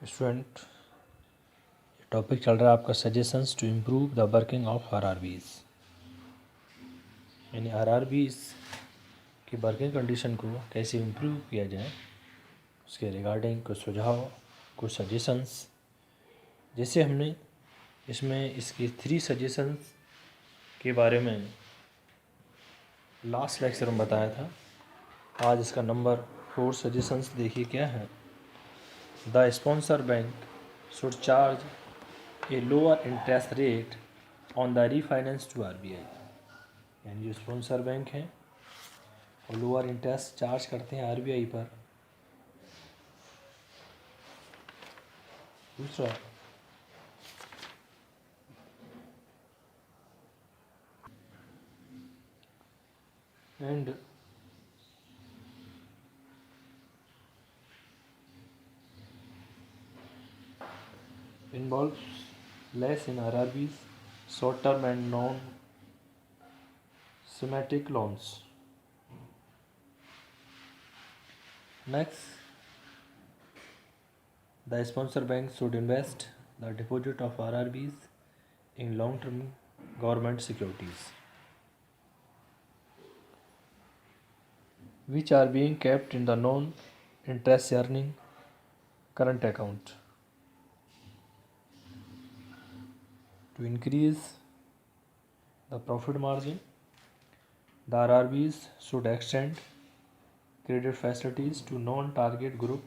Student, topic चल रहा है आपका suggestions to improve the working of RRBs. यानी आरआरबीज की वर्किंग कंडीशन को कैसे इम्प्रूव किया जाए उसके रिगार्डिंग कुछ सुझाव, कुछ सजेशंस। जैसे हमने इसमें इसकी 3 सजेशंस के बारे में लास्ट लेक्चर में बताया था। आज इसका नंबर 4 सजेशंस देखिए क्या है। The sponsor bank should charge a lower interest rate on the refinance to RBI. यानी जो स्पॉन्सर बैंक हैं वो लोअर इंटरेस्ट चार्ज करते हैं आरबीआई पर। दूसरा, and involves less in RRBs, short term and non thematic loans. Next, the sponsor bank should invest the deposit of RRBs in long term government securities which are being kept in the non interest earning current account. To increase the profit margin, the RRBs should extend credit facilities to non-target group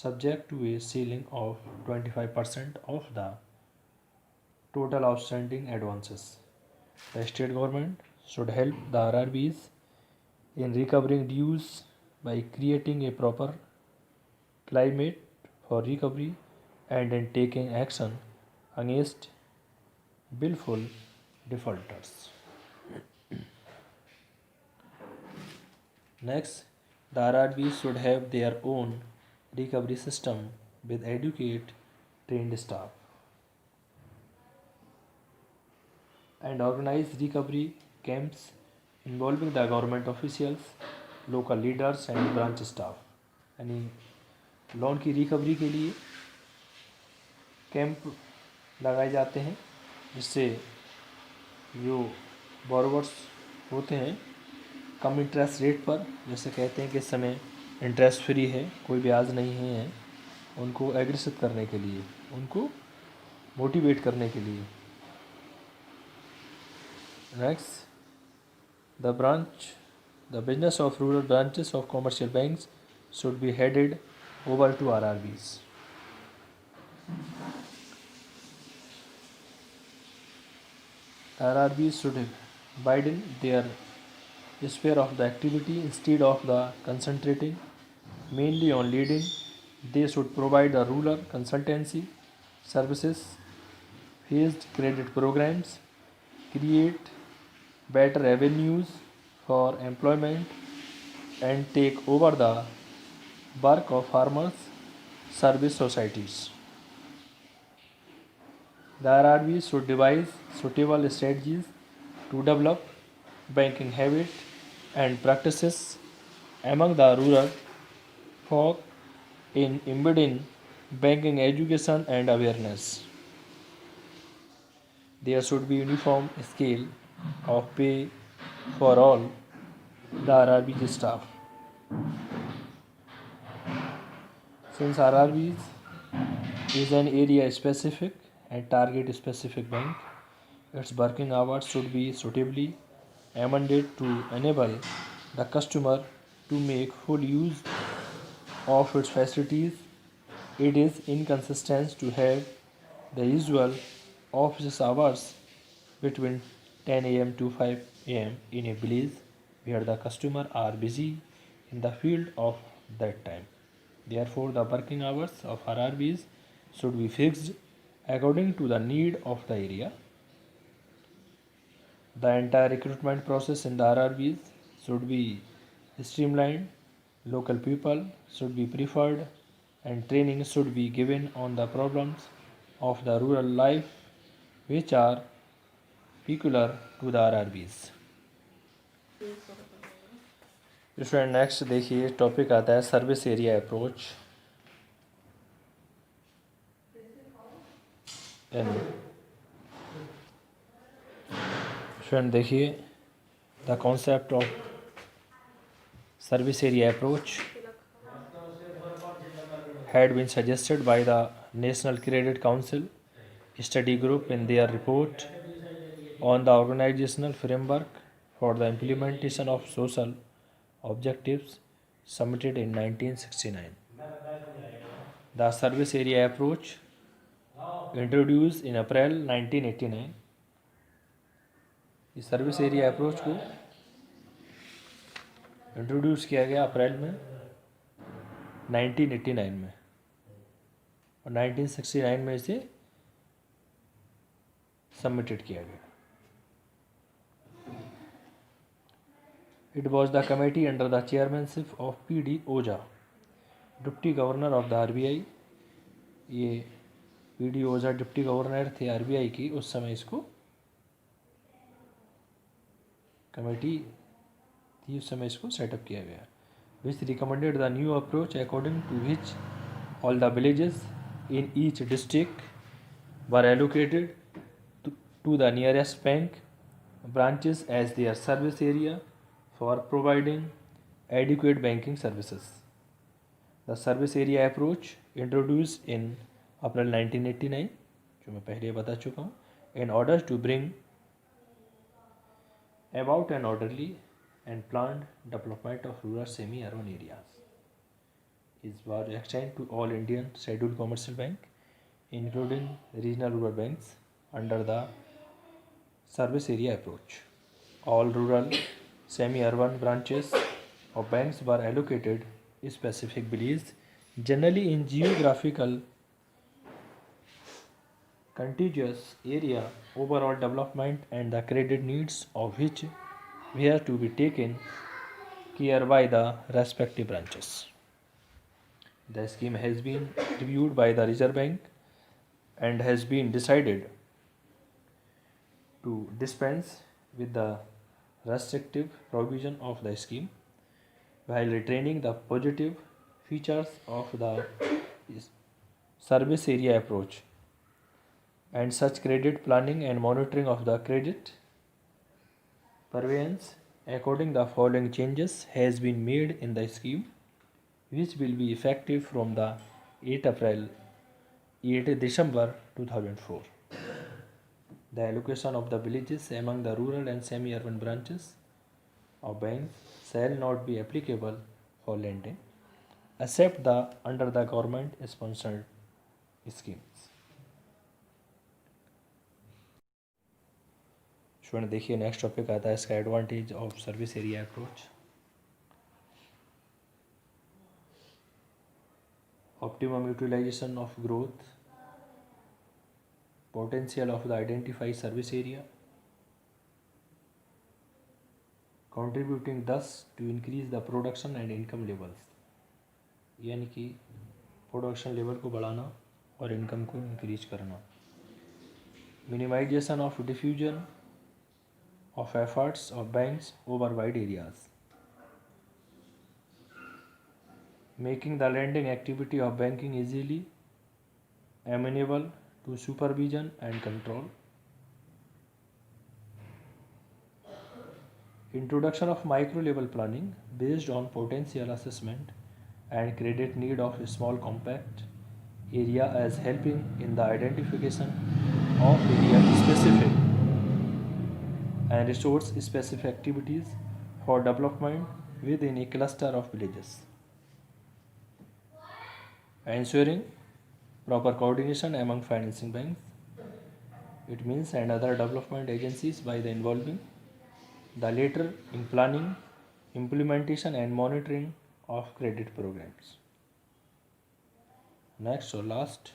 subject to a ceiling of 25% of the total outstanding advances. The state government should help the RRBs in recovering dues by creating a proper climate for recovery and in taking action against willful defaulters. Next, the RRBs should have their own recovery system with adequate trained staff and organize recovery camps involving the government officials, local leaders and branch staff. यानी loan की recovery के लिए camp लगाए जाते हैं जिससे जो borrowers होते हैं कम इंटरेस्ट रेट पर, जैसे कहते हैं कि इस समय इंटरेस्ट फ्री है, कोई ब्याज नहीं है, उनको एग्रेसिव करने के लिए, उनको मोटिवेट करने के लिए। Next, the business of rural branches of commercial banks should be headed over to RRBs. RRBs should widen their sphere of the activity instead of the concentrating mainly on leading. They should provide the rural consultancy services, phased credit programs, create better avenues for employment, and take over the work of farmers service societies. The RRBs should devise suitable strategies to develop banking habits and practices among the rural folk in embedding banking education and awareness. There should be uniform scale of pay for all the RRB staff. Since RRBs is an area specific and target specific bank, its working hours should be suitably amended to enable the customer to make full use of its facilities. It is inconsistent to have the usual office hours between 10 a.m. to 5 a.m. in a village where the customers are busy in the field of that time. Therefore, the working hours of RRBs should be fixed according to the need of the area. The entire recruitment process in the RRBs should be streamlined, local people should be preferred, and training should be given on the problems of the rural life which are peculiar to the RRBs. Student next देखिए topic आता है service area approach. in student देखिए the concept of service area approach had been suggested by the National Credit Council study group in their report on the organizational framework for the implementation of social objectives submitted in 1969. The service area approach introduced in April 1989. इस service area approach को introduce किया गया अप्रैल में 1989 में और 1969 में इसे submitted किया गया. It was the committee under the chairmanship of P.D. Oja, deputy governor of the RBI. ये P.D. ओझा डिप्टी गवर्नर थे आरबीआई की उस समय. इसको कमेटी थी उस समय, इसको सेटअप किया गया. Which recommended the new approach according to which all the villages in each district were allocated to the nearest bank branches as their service area for providing adequate banking services. The service area approach introduced in April 1989, जो मैं पहले बता चुका हूँ, in order to bring about an orderly and planned development of rural semi-urban areas. It was extended to all Indian scheduled commercial bank, including regional rural banks, under the service area approach. All rural semi-urban branches of banks were allocated specific villages, generally in geographical contiguous area. Overall development and the credit needs of which were to be taken care by the respective branches. The scheme has been reviewed by the Reserve Bank and has been decided to dispense with the restrictive provision of the scheme while retaining the positive features of the service area approach and such credit planning and monitoring of the credit purveyance. According the following changes has been made in the scheme, which will be effective from the 8 December 2004. The allocation of the villages among the rural and semi-urban branches of banks shall not be applicable for lending except the under the government sponsored schemes. Student देखिए next topic आता है इसका advantage of service area approach. Optimum utilization of growth potential of the identified service area, contributing thus to increase the production and income levels. यानी कि production level को बढ़ाना और income को इंक्रीज करना. Minimisation of diffusion of efforts of banks over wide areas, making the lending activity of banking easily amenable to supervision and control. Introduction of micro level planning based on potential assessment and credit need of a small compact area as helping in the identification of area specific and resource specific activities for development within a cluster of villages. Ensuring proper coordination among financing banks, it means, and other development agencies by the involving the latter in planning, implementation and monitoring of credit programs. Next or last,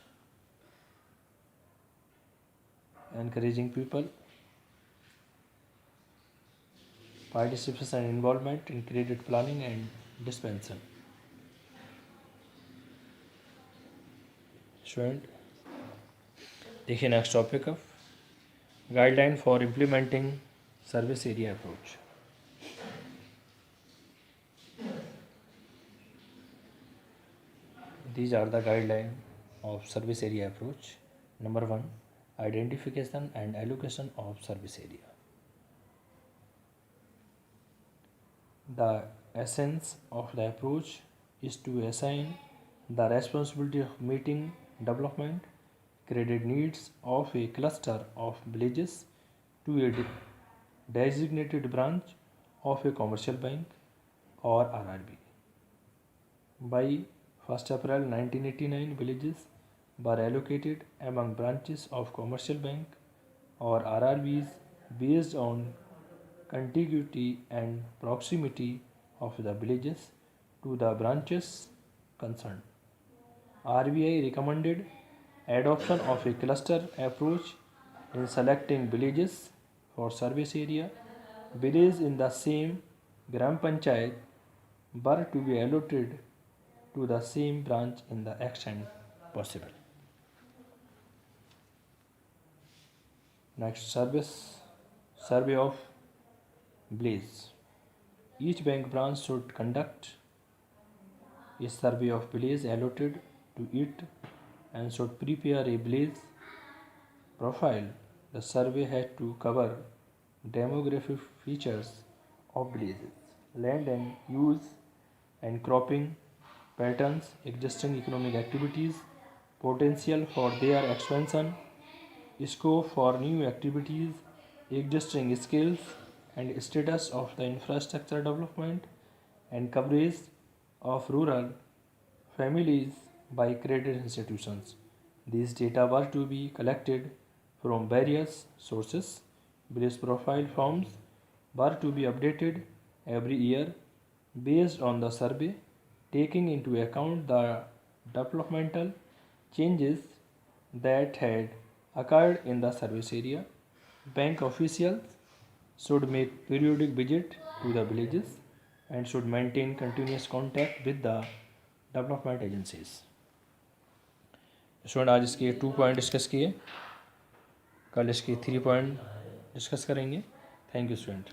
encouraging people participation and involvement in credit planning and dispensation. Student देखिए next topic of guideline for implementing service area approach. These are the guidelines of service area approach. Number 1, identification and allocation of service area. The essence of the approach is to assign the responsibility of meeting development credit needs of a cluster of villages to a designated branch of a commercial bank or RRB. By 1st April 1989, villages were allocated among branches of commercial bank or RRBs based on contiguity and proximity of the villages to the branches concerned. RBI recommended adoption of a cluster approach in selecting villages for service area. Villages in the same Gram Panchayat were to be allotted to the same branch in the extent possible. Next, survey of village. Each bank branch should conduct a survey of village allotted to it and should prepare a village profile. The survey had to cover demographic features of villages, land and use and cropping patterns, existing economic activities, potential for their expansion, scope for new activities, existing skills and status of the infrastructure development, and coverage of rural families by credit institutions. These data were to be collected from various sources. Village profile forms were to be updated every year based on the survey, taking into account the developmental changes that had occurred in the service area. Bank officials should make periodic visit to the villages and should maintain continuous contact with the development agencies. Student आज इसके 2 point discuss किए, कल इसके 3 point discuss करेंगे। Thank you student.